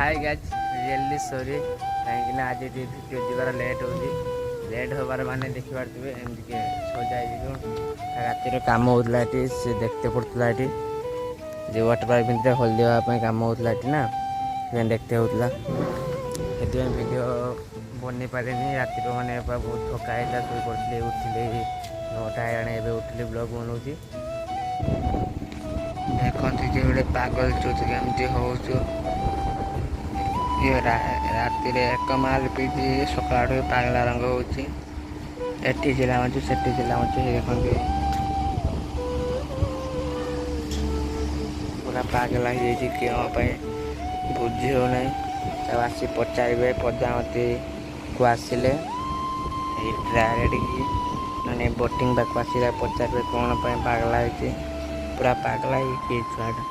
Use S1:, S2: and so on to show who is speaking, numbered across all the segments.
S1: hi guys really sorry कहीं आज video जीवार late होबार माने देखि पारथिबे एमती के सजाई रातिर काम होतला से देखते पड़ता जो वाटर पार्क भितर हल्दी देवाई काम होतला ना से देखते होतला से वीडियो बन पारे रातिर मैंने बहुत थका है शो पड़े उठिले 9टा आने उठिले ब्लॉग बनाऊँगी देखते जो गोटे पागल चुत केमती हो राति कमाल पीती सकाल पागला रंग होती चिल्ला मचु से चिल्ला मचु देखते पूरा पागला क्यों बुझी हो ना तब आसी पचारे प्रजामती को आसिले डायरेक्ट बोटिंग पाक आसिले पचारे कौन पागला होती पूरा पागला किए छुआटा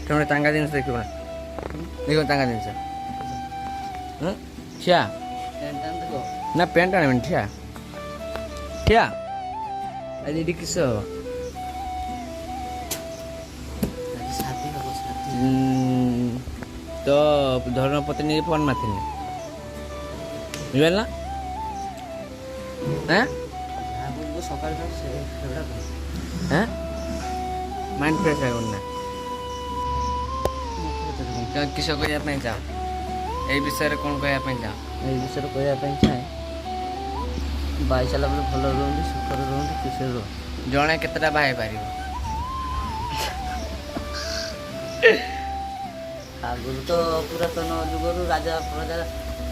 S1: तुम तांगा जिन देखो ना देखो तांगा जिन ठिया ना पेंट आने ठिया ठिया अरे ये किस तो धर्मपत्नी फोन माथि बुझल ना माइंड फ्रेश है किस कहना चाह ये विषय कौन कहना चाह
S2: ये विषय कहना चाहे बाई सारा भल रुहत सुखर रुहत खुशी रुह
S1: जड़े केतटा बाहे पार
S2: आगुरी तो पुरातन जुगर राजा प्रजा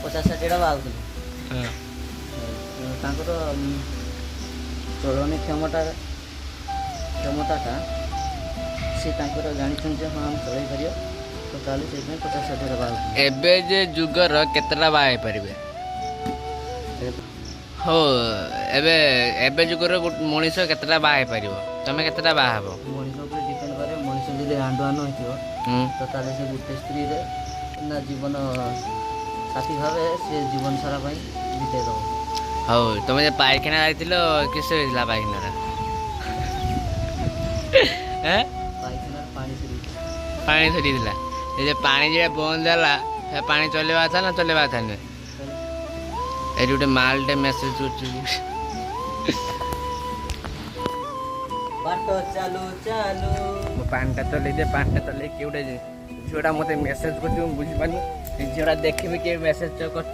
S2: 50-60टा बाहुले चलनी क्षमताटा सी जानी हाँ चल पार तो ताले से 50-60टा बाहुले
S1: एबे जे जुगर केतटा बाहे पारे हो एबे एबे जुगर मनीष केतटा बाहे पार तमें केतटा बाहा
S2: मनीष डिपेंड करे मनीष जब आंडुआन हो तो ताले से गोटे स्त्री ना जीवन साथी भाव से जीवन सारा बीते दब
S1: हो तुम जो पायखाना आई किस पायखाना पानी थोड़ी ये पानी जो बंद है पानी चलवा था ना चलवा था ये गोटे मालटे मेसेज पानटा चल पानटा चल किए गोटे झीटा मत मेसेज कर बुझीपार झीटा देखी किए मेसेज कर